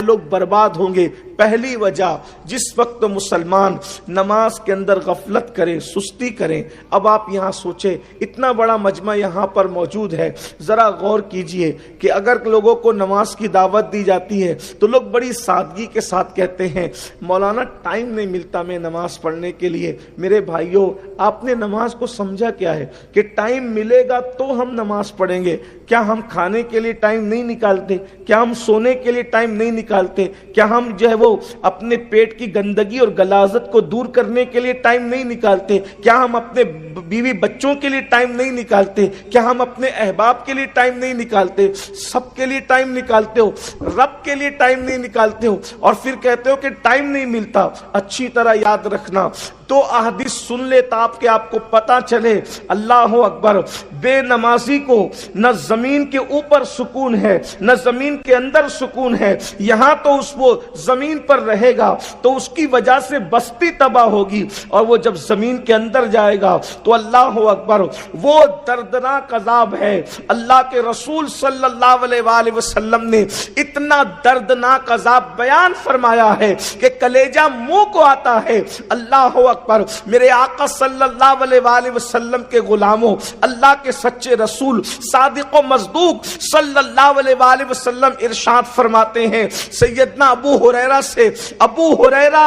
لوگ برباد ہوں گے۔ پہلی وجہ، جس وقت مسلمان نماز کے اندر غفلت کریں، سستی کریں۔ اب آپ یہاں سوچیں، اتنا بڑا مجمع یہاں پر موجود ہے، ذرا غور کیجئے کہ اگر لوگوں کو نماز کی دعوت دی جاتی ہے تو لوگ بڑی سادگی کے ساتھ کہتے ہیں مولانا ٹائم نہیں ملتا میں نماز پڑھنے کے لیے۔ میرے بھائیوں، آپ نے نماز کو سمجھا کیا ہے کہ ٹائم ملے گا تو ہم نماز پڑھیں گے؟ کیا ہم کھانے کے لیے ٹائم نہیں نکالتے؟ کیا ہم سونے کے لیے ٹائم نہیں نکالتے؟ کیا ہم جو ہے وہ اپنے پیٹ کی گندگی اور غلاظت کو دور کرنے کے لیے ٹائم نہیں نکالتے؟ کیا ہم اپنے بیوی بچوں کے لیے ٹائم نہیں نکالتے؟ کیا ہم اپنے احباب کے لیے ٹائم نہیں نکالتے؟ سب کے لیے ٹائم نکالتے ہو، رب کے لیے ٹائم نہیں نکالتے ہو، اور پھر کہتے ہو کہ ٹائم نہیں ملتا۔ اچھی طرح یاد رکھنا، تو احادیث سن لے تاپ کے آپ کو پتا چلے۔ اللہ اکبر، بے نمازی کو نہ زمین کے اوپر سکون ہے نہ زمین کے اندر سکون ہے۔ یہاں تو وہ زمین پر رہے گا تو اس کی وجہ سے بستی تباہ ہوگی، اور وہ جب زمین کے اندر جائے گا تو اللہ اکبر وہ دردناک عذاب ہے۔ اللہ کے رسول صلی اللہ علیہ وآلہ وسلم نے اتنا دردناک عذاب بیان فرمایا ہے کہ کلیجہ منہ کو آتا ہے۔ اللہ اکبر، میرے آقا صلی اللہ علیہ وآلہ وسلم کے غلاموں، اللہ کے سچے رسول صادق و مصدوق صلی اللہ علیہ وآلہ وسلم ارشاد فرماتے ہیں سیدنا ابو ہریرہ سے، ابو ہریرہ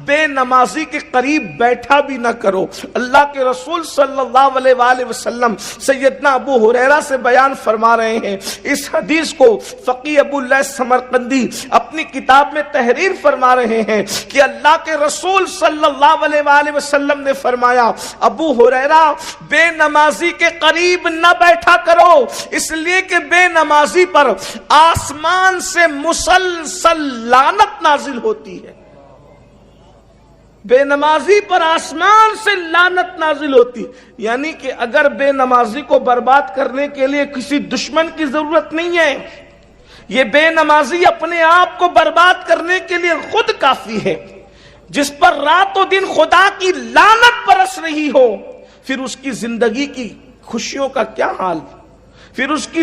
بے نمازی کے قریب بیٹھا بھی نہ کرو۔ اللہ کے رسول صلی اللہ علیہ وآلہ وسلم سیدنا ابو ہریرہ سے بیان فرما رہے ہیں۔ اس حدیث کو فقیہ ابو اللیث سمرقندی اپنی کتاب میں تحریر فرما رہے ہیں کہ اللہ کے رسول صلی اللہ علیہ وآلہ وسلم نے فرمایا ابو ہریرہ بے نمازی کے قریب نہ بیٹھا کرو، اس لیے کہ بے نمازی پر آسمان سے مسلسل لعنت نازل ہوتی ہے۔ بے نمازی پر آسمان سے لعنت نازل ہوتی، یعنی کہ اگر بے نمازی کو برباد کرنے کے لیے کسی دشمن کی ضرورت نہیں ہے، یہ بے نمازی اپنے آپ کو برباد کرنے کے لیے خود کافی ہے۔ جس پر رات و دن خدا کی لعنت برس رہی ہو، پھر اس کی زندگی کی خوشیوں کا کیا حال، پھر اس کی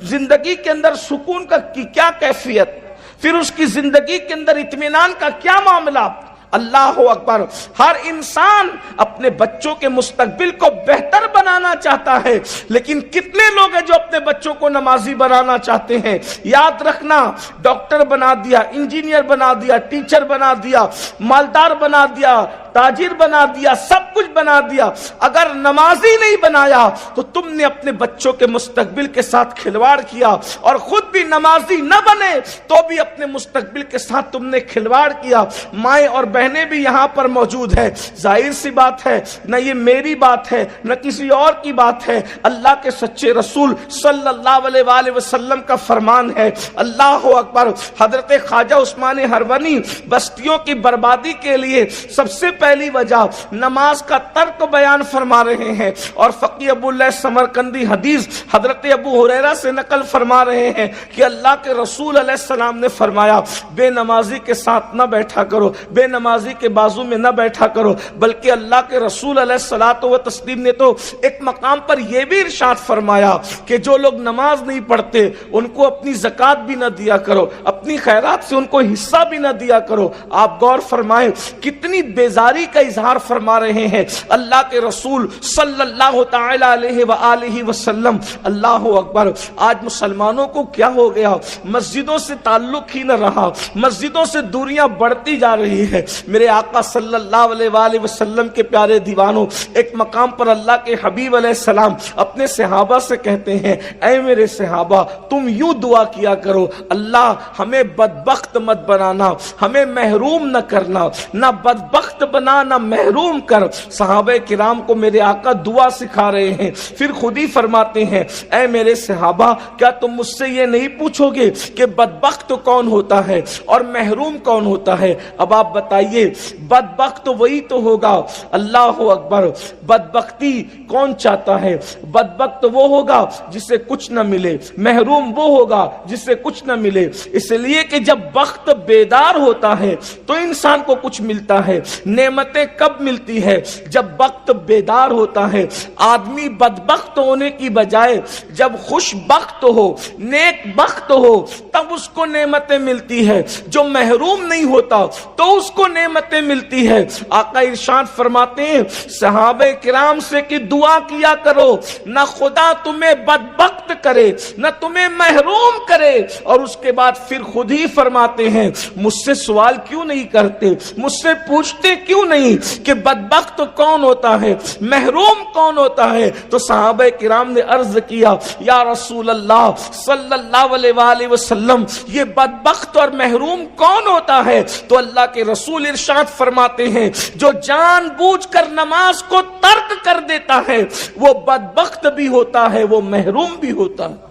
زندگی کے اندر سکون کا کیا کیفیت، پھر اس کی زندگی کے اندر اطمینان کا کیا معاملہ۔ اللہ اکبر، ہر انسان اپنے بچوں کے مستقبل کو بہتر بنانا چاہتا ہے، لیکن کتنے لوگ ہیں جو اپنے بچوں کو نمازی بنانا چاہتے ہیں؟ یاد رکھنا، ڈاکٹر بنا دیا، انجینئر بنا دیا، ٹیچر بنا دیا، مالدار بنا دیا، تاجر بنا دیا، سب کچھ بنا دیا، اگر نمازی نہیں بنایا تو تم نے اپنے بچوں کے مستقبل کے ساتھ کھلواڑ کیا، اور خود بھی نمازی نہ بنے تو بھی اپنے مستقبل کے ساتھ تم نے کھلواڑ کیا۔ مائیں اور بہنیں بھی یہاں پر موجود ہے، ظاہر سی بات ہے، نہ یہ میری بات ہے نہ کسی اور کی بات ہے، اللہ کے سچے رسول صلی اللہ علیہ وآلہ وسلم کا فرمان ہے۔ اللہ اکبر، حضرت خواجہ عثمان ہرونی بستیوں کی بربادی کے لیے سب سے پہلی وجہ نماز کا ترک بیان فرما رہے ہیں، اور فقیہ ابو اللیث سمرقندی حدیث حضرت ابو ہریرہ سے نقل فرما رہے ہیں کہ اللہ کے رسول علیہ السلام نے فرمایا بے نمازی کے ساتھ نہ بیٹھا کرو، بے نمازی کے بازو میں نہ بیٹھا کرو، بلکہ اللہ کے رسول علیہ الصلوۃ والتسلیم نے تو ایک مقام پر یہ بھی ارشاد فرمایا کہ جو لوگ نماز نہیں پڑھتے ان کو اپنی زکوٰۃ بھی نہ دیا کرو، اپنی خیرات سے ان کو حصہ بھی نہ دیا کرو۔ آپ غور فرمائیں کتنی بیزاری کا اظہار فرما رہے ہیں اللہ کے رسول صلی اللہ تعالی علیہ وآلہ وسلم۔ اللہ اکبر، آج مسلمانوں کو کیا ہو گیا؟ مسجدوں سے تعلق ہی نہ رہا، مسجدوں سے دوریاں بڑھتی جا رہی ہے۔ میرے آقا صلی اللہ علیہ وآلہ وسلم کے پیارے دیوانوں، ایک مقام پر اللہ کے حبیب علیہ السلام اپنے صحابہ سے کہتے ہیں اے میرے صحابہ تم یوں دعا کیا کرو، اللہ ہمیں بدبخت مت بنانا، ہمیں محروم نہ کرنا، نہ بدبخت بنا نہ محروم کر۔ صحابہ کرام کو میرے آقا دعا سکھا رہے ہیں، پھر خود ہی فرماتے ہیں اے میرے صحابہ کیا تم مجھ سے یہ نہیں پوچھو گے کہ بدبخت کون ہوتا ہے اور محروم کون ہوتا ہے؟ اب آپ بتائیے، بدبخت وہی تو ہوگا، اللہ اکبر، بدبختی کون چاہتا ہے؟ بدبخت وہ ہوگا جسے کچھ نہ ملے، محروم وہ ہوگا جسے کچھ نہ ملے۔ اس لیے کہ جب بخت بیدار ہوتا ہے تو انسان کو کچھ ملتا ہے، نعمتیں کب ملتی ہے؟ جب وقت بیدار ہوتا ہے. آدمی بدبخت ہونے کی بجائے جب خوش بخت ہو، نیک بخت ہو، تب اس کو نعمتیں ملتی ہے. جو محروم نہیں ہوتا تو اس کو نعمتیں ملتی ہے. آقا ارشاد فرماتے ہیں صحابہ کرام سے کہ دعا کیا کرو نہ خدا تمہیں بدبخت کرے نہ تمہیں محروم کرے. اور اس کے بعد پھر خود ہی فرماتے ہیں مجھ سے سوال کیوں نہیں کرتے، مجھ سے پوچھتے کیوں نہیں کہ بدبخت کون ہوتا ہے، محروم کون ہوتا ہے؟ تو صحابہ کرام نے عرض کیا یا رسول اللہ صلی اللہ علیہ وآلہ وسلم یہ بدبخت اور محروم کون ہوتا ہے؟ تو اللہ کے رسول ارشاد فرماتے ہیں جو جان بوجھ کر نماز کو ترک کر دیتا ہے وہ بدبخت بھی ہوتا ہے، وہ محروم بھی ہوتا ہے.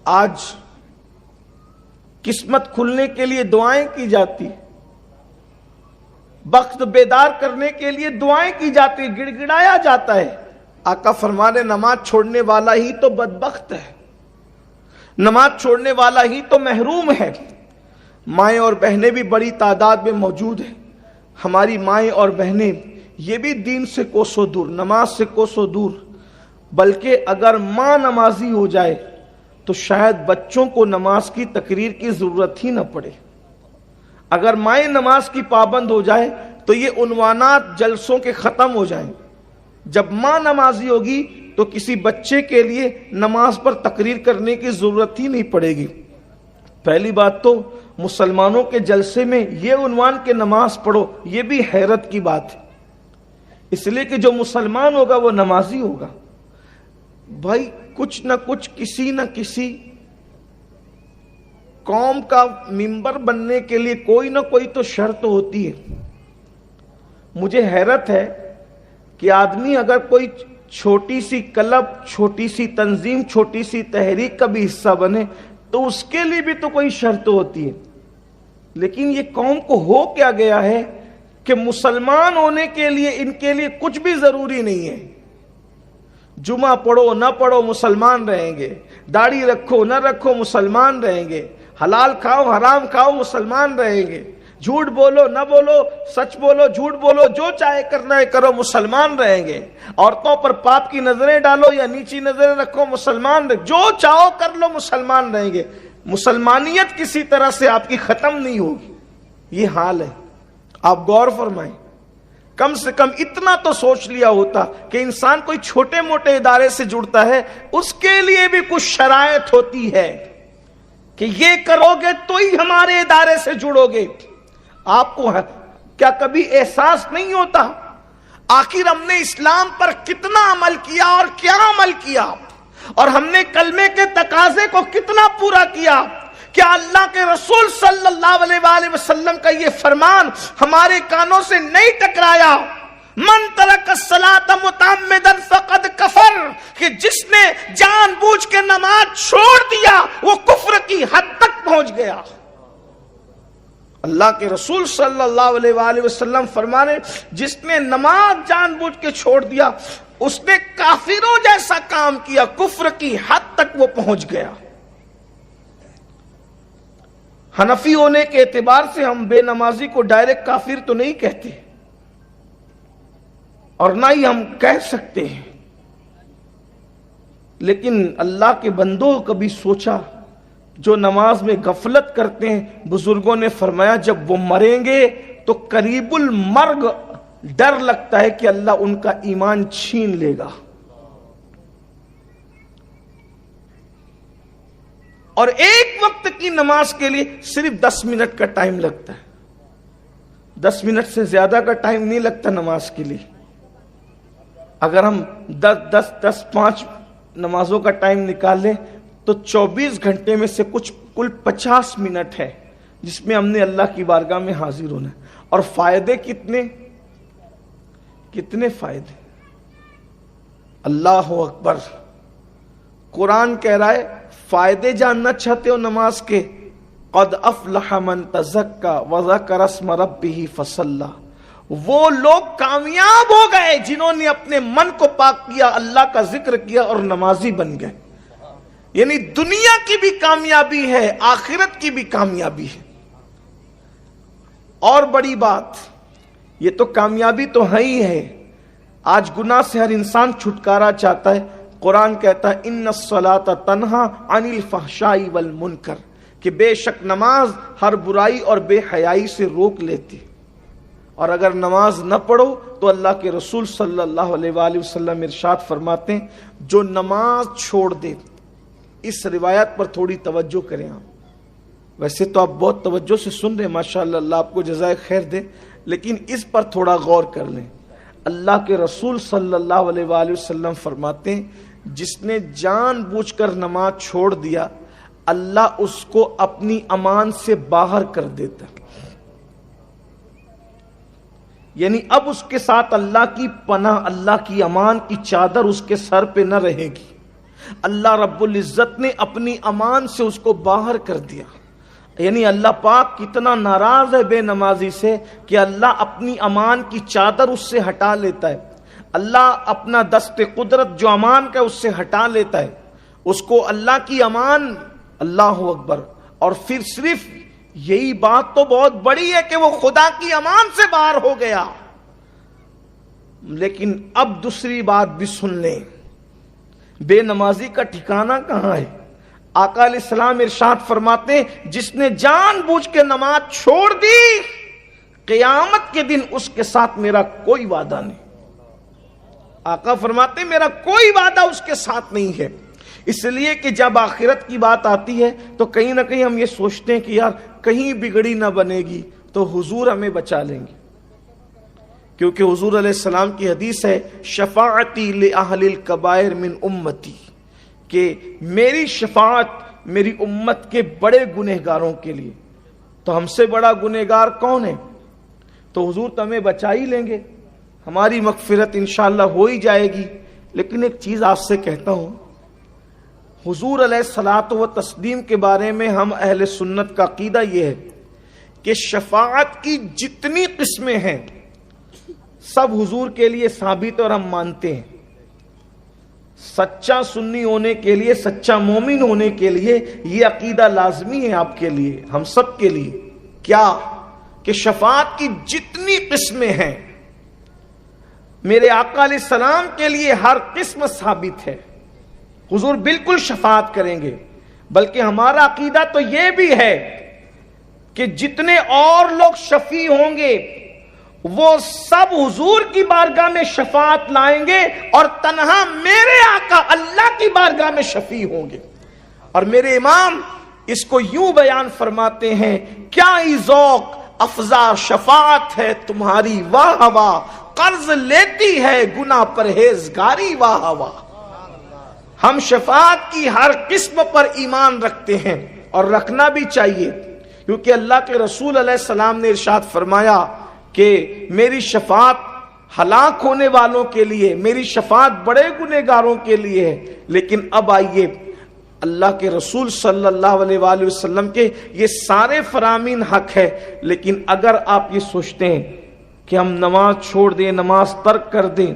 آج قسمت کھلنے کے لیے دعائیں کی جاتی، وقت بیدار کرنے کے لیے دعائیں کی جاتی، گڑ گڑایا جاتا ہے. آقا فرمانے نماز چھوڑنے والا ہی تو بدبخت ہے، نماز چھوڑنے والا ہی تو محروم ہے. مائیں اور بہنیں بھی بڑی تعداد میں موجود ہیں. ہماری مائیں اور بہنیں یہ بھی دین سے کوسوں دور، نماز سے کوسوں دور. بلکہ اگر ماں نمازی ہو جائے تو شاید بچوں کو نماز کی تقریر کی ضرورت ہی نہ پڑے. اگر مائیں نماز کی پابند ہو جائے تو یہ عنوانات جلسوں کے ختم ہو جائیں. جب ماں نمازی ہوگی تو کسی بچے کے لیے نماز پر تقریر کرنے کی ضرورت ہی نہیں پڑے گی. پہلی بات تو مسلمانوں کے جلسے میں یہ عنوان کہ نماز پڑھو، یہ بھی حیرت کی بات ہے. اس لیے کہ جو مسلمان ہوگا وہ نمازی ہوگا. بھائی کچھ نہ کچھ کسی نہ کسی قوم کا ممبر بننے کے لیے کوئی نہ کوئی تو شرط ہوتی ہے. مجھے حیرت ہے کہ آدمی اگر کوئی چھوٹی سی کلب، چھوٹی سی تنظیم، چھوٹی سی تحریک کا بھی حصہ بنے تو اس کے لیے بھی تو کوئی شرط ہوتی ہے. لیکن یہ قوم کو ہو کیا گیا ہے کہ مسلمان ہونے کے لیے ان کے لیے کچھ بھی ضروری نہیں ہے. جمعہ پڑھو نہ پڑھو مسلمان رہیں گے، داڑھی رکھو نہ رکھو مسلمان رہیں گے، حلال کھاؤ حرام کھاؤ مسلمان رہیں گے، جھوٹ بولو نہ بولو، سچ بولو جھوٹ بولو، جو چاہے کرنا ہے کرو مسلمان رہیں گے. عورتوں پر پاپ کی نظریں ڈالو یا نیچی نظریں رکھو مسلمان رہیں گے، جو چاہو کر لو مسلمان رہیں گے. مسلمانیت کسی طرح سے آپ کی ختم نہیں ہوگی. یہ حال ہے. آپ غور فرمائیں، کم سے کم اتنا تو سوچ لیا ہوتا کہ انسان کوئی چھوٹے موٹے ادارے سے جڑتا ہے اس کے لیے بھی کچھ شرائط ہوتی ہے کہ یہ کرو گے تو ہی ہمارے ادارے سے جڑو گے. آپ کو کیا کبھی احساس نہیں ہوتا آخر ہم نے اسلام پر کتنا عمل کیا اور کیا عمل کیا، اور ہم نے کلمے کے تقاضے کو کتنا پورا کیا؟ کیا اللہ کے رسول صلی اللہ علیہ وآلہ وسلم کا یہ فرمان ہمارے کانوں سے نہیں ٹکرایا؟ من ترک الصلاۃ متعمدا فقد کفر، کہ جس نے جان بوجھ کے نماز چھوڑ دیا وہ کفر کی حد تک پہنچ گیا. اللہ کے رسول صلی اللہ علیہ وآلہ وسلم فرمانے جس نے نماز جان بوجھ کے چھوڑ دیا اس نے کافروں جیسا کام کیا، کفر کی حد تک وہ پہنچ گیا. حنفی ہونے کے اعتبار سے ہم بے نمازی کو ڈائریکٹ کافر تو نہیں کہتے اور نہ ہی ہم کہہ سکتے ہیں، لیکن اللہ کے بندوں کبھی سوچا جو نماز میں غفلت کرتے ہیں؟ بزرگوں نے فرمایا جب وہ مریں گے تو قریب المرگ ڈر لگتا ہے کہ اللہ ان کا ایمان چھین لے گا. اور ایک وقت کی نماز کے لیے صرف 10 منٹ کا ٹائم لگتا ہے. 10 منٹ سے زیادہ کا ٹائم نہیں لگتا نماز کے لیے. اگر ہم 5 نمازوں کا ٹائم نکال لیں تو 24 گھنٹے میں سے کل 50 منٹ ہے جس میں ہم نے اللہ کی بارگاہ میں حاضر ہونا ہے. اور فائدے کتنے فائدے! اللہ اکبر. قرآن کہہ رہا ہے فائدے جاننا چاہتے ہو نماز کے؟ قد افلح من تزکا وذکر اسم ربہ فصلی. وہ لوگ کامیاب ہو گئے جنہوں نے اپنے من کو پاک کیا، اللہ کا ذکر کیا اور نمازی بن گئے. یعنی دنیا کی بھی کامیابی ہے، آخرت کی بھی کامیابی ہے. اور بڑی بات، یہ تو کامیابی تو ہے ہی ہے، آج گناہ سے ہر انسان چھٹکارا چاہتا ہے۔ قرآن کہتا ہے ان الصلاۃ تنہا عن الفحشاء والمنکر، کہ بے شک نماز ہر برائی اور بے حیائی سے روک لیتی، اور اگر نماز نہ پڑھو تو اللہ کے رسول صلی اللہ علیہ وآلہ وسلم ارشاد فرماتے ہیں جو نماز چھوڑ دے، اس روایت پر تھوڑی توجہ کریں آپ، ویسے تو آپ بہت توجہ سے سن رہے ہیں ماشاءاللہ، اللہ آپ کو جزائے خیر دے، لیکن اس پر تھوڑا غور کر لیں۔ اللہ کے رسول صلی اللہ علیہ وآلہ وسلم فرماتے ہیں جس نے جان بوجھ کر نماز چھوڑ دیا اللہ اس کو اپنی امان سے باہر کر دیتا، یعنی اب اس کے ساتھ اللہ کی پناہ، اللہ کی امان کی چادر اس کے سر پہ نہ رہے گی۔ اللہ رب العزت نے اپنی امان سے اس کو باہر کر دیا، یعنی اللہ پاک کتنا ناراض ہے بے نمازی سے کہ اللہ اپنی امان کی چادر اس سے ہٹا لیتا ہے، اللہ اپنا دست قدرت جو امان کا اس سے ہٹا لیتا ہے، اس کو اللہ کی امان، اللہ اکبر۔ اور پھر صرف یہی بات تو بہت بڑی ہے کہ وہ خدا کی امان سے باہر ہو گیا، لیکن اب دوسری بات بھی سن لیں، بے نمازی کا ٹھکانہ کہاں ہے؟ آقا علیہ السلام ارشاد فرماتے ہیں جس نے جان بوجھ کے نماز چھوڑ دی قیامت کے دن اس کے ساتھ میرا کوئی وعدہ نہیں۔ آقا فرماتے ہیں میرا کوئی وعدہ اس کے ساتھ نہیں ہے، اس لیے کہ جب آخرت کی بات آتی ہے تو کہیں نہ کہیں ہم یہ سوچتے ہیں کہ یار کہیں بگڑی نہ بنے گی تو حضور ہمیں بچا لیں گے، کیونکہ حضور علیہ السلام کی حدیث ہے شفاعتی لأہل الکبائر من امتی، کہ میری شفاعت میری امت کے بڑے گنہگاروں کے لیے۔ تو ہم سے بڑا گنہگار کون ہے؟ تو حضور تو ہمیں بچا ہی لیں گے، ہماری مغفرت انشاءاللہ ہو ہی جائے گی۔ لیکن ایک چیز آپ سے کہتا ہوں، حضور علیہ الصلاۃ و تسلیم کے بارے میں ہم اہل سنت کا عقیدہ یہ ہے کہ شفاعت کی جتنی قسمیں ہیں سب حضور کے لیے ثابت اور ہم مانتے ہیں۔ سچا سنی ہونے کے لیے، سچا مومن ہونے کے لیے یہ عقیدہ لازمی ہے آپ کے لیے، ہم سب کے لیے، کیا کہ شفاعت کی جتنی قسمیں ہیں میرے آقا علیہ السلام کے لیے ہر قسم ثابت ہے، حضور بالکل شفاعت کریں گے۔ بلکہ ہمارا عقیدہ تو یہ بھی ہے کہ جتنے اور لوگ شفیع ہوں گے وہ سب حضور کی بارگاہ میں شفاعت لائیں گے اور تنہا میرے آقا اللہ کی بارگاہ میں شفیع ہوں گے۔ اور میرے امام اس کو یوں بیان فرماتے ہیں کیا ہی ذوق افزا شفاعت ہے تمہاری واہ واہ، قرض لیتی ہے گناہ پرہیزگاری واہ واہ۔ ہم شفاعت کی ہر قسم پر ایمان رکھتے ہیں اور رکھنا بھی چاہیے، کیونکہ اللہ کے رسول علیہ السلام نے ارشاد فرمایا کہ میری شفاعت ہلاک ہونے والوں کے لیے، میری شفاعت بڑے گنہگاروں کے لیے ہے۔ لیکن اب آئیے، اللہ کے رسول صلی اللہ علیہ وآلہ وسلم کے یہ سارے فرامین حق ہے، لیکن اگر آپ یہ سوچتے ہیں کہ ہم نماز چھوڑ دیں، نماز ترک کر دیں،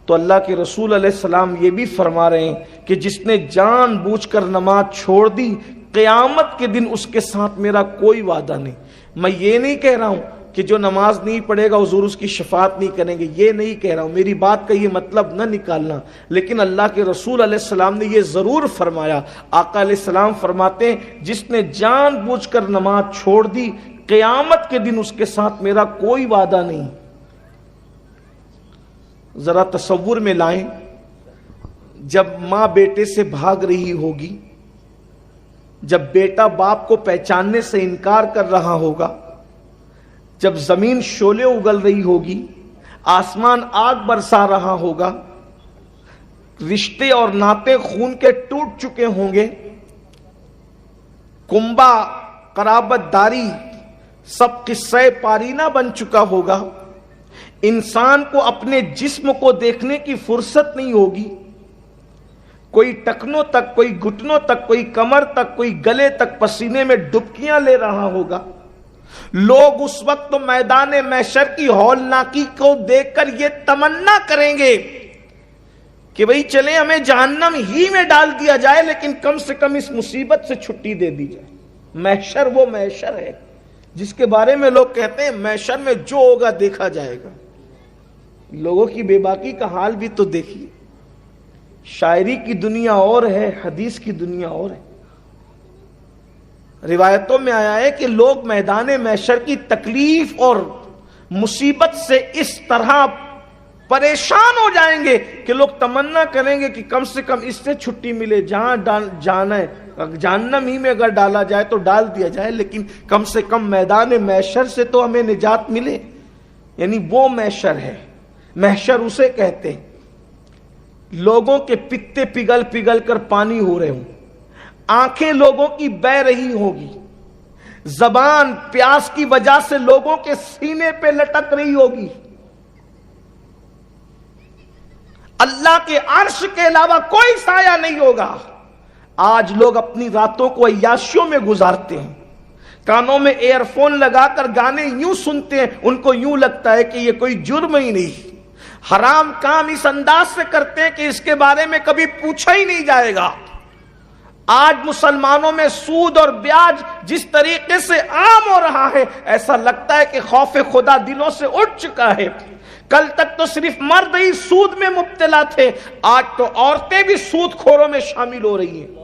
تو اللہ کے رسول علیہ السلام یہ بھی فرما رہے ہیں کہ جس نے جان بوجھ کر نماز چھوڑ دی قیامت کے دن اس کے ساتھ میرا کوئی وعدہ نہیں۔ میں یہ نہیں کہہ رہا ہوں کہ جو نماز نہیں پڑھے گا حضور اس کی شفاعت نہیں کریں گے، یہ نہیں کہہ رہا ہوں، میری بات کا یہ مطلب نہ نکالنا، لیکن اللہ کے رسول علیہ السلام نے یہ ضرور فرمایا۔ آقا علیہ السلام فرماتے ہیں جس نے جان بوجھ کر نماز چھوڑ دی قیامت کے دن اس کے ساتھ میرا کوئی وعدہ نہیں۔ ذرا تصور میں لائیں، جب ماں بیٹے سے بھاگ رہی ہوگی، جب بیٹا باپ کو پہچاننے سے انکار کر رہا ہوگا، جب زمین شعلے اگل رہی ہوگی، آسمان آگ برسا رہا ہوگا، رشتے اور ناطے خون کے ٹوٹ چکے ہوں گے، کنبہ قرابت داری سب قصہ پارینہ بن چکا ہوگا، انسان کو اپنے جسم کو دیکھنے کی فرصت نہیں ہوگی، کوئی ٹکنوں تک، کوئی گھٹنوں تک، کوئی کمر تک، کوئی گلے تک پسینے میں ڈبکیاں لے رہا ہوگا۔ لوگ اس وقت میدان محشر کی ہولناکی کو دیکھ کر یہ تمنا کریں گے کہ بھئی چلیں ہمیں جہنم ہی میں ڈال دیا جائے لیکن کم سے کم اس مصیبت سے چھٹی دے دی جائے۔ محشر وہ محشر ہے جس کے بارے میں لوگ کہتے ہیں محشر میں جو ہوگا دیکھا جائے گا. لوگوں کی بے باکی کا حال بھی تو دیکھیے. شاعری کی دنیا اور ہے، حدیث کی دنیا اور ہے. روایتوں میں آیا ہے کہ لوگ میدان محشر کی تکلیف اور مصیبت سے اس طرح پریشان ہو جائیں گے کہ لوگ تمنا کریں گے کہ کم سے کم اس سے چھٹی ملے. جہاں جانا ہے جہنم ہی میں اگر ڈالا جائے تو ڈال دیا جائے، لیکن کم سے کم میدان محشر سے تو ہمیں نجات ملے. یعنی وہ محشر ہے. محشر اسے کہتے ہیں لوگوں کے پتے پگھل پگھل کر پانی ہو رہے ہوں، آنکھیں لوگوں کی بہ رہی ہوگی، زبان پیاس کی وجہ سے لوگوں کے سینے پہ لٹک رہی ہوگی. اللہ کے عرش کے علاوہ کوئی سایہ نہیں ہوگا. آج لوگ اپنی راتوں کو عیاشیوں میں گزارتے ہیں، کانوں میں ایئر فون لگا کر گانے یوں سنتے ہیں، ان کو یوں لگتا ہے کہ یہ کوئی جرم ہی نہیں. حرام کام اس انداز سے کرتے ہیں کہ اس کے بارے میں کبھی پوچھا ہی نہیں جائے گا. آج مسلمانوں میں سود اور بیاج جس طریقے سے عام ہو رہا ہے، ایسا لگتا ہے کہ خوف خدا دلوں سے اٹھ چکا ہے. کل تک تو صرف مرد ہی سود میں مبتلا تھے، آج تو عورتیں بھی سود خوروں میں شامل ہو رہی ہیں.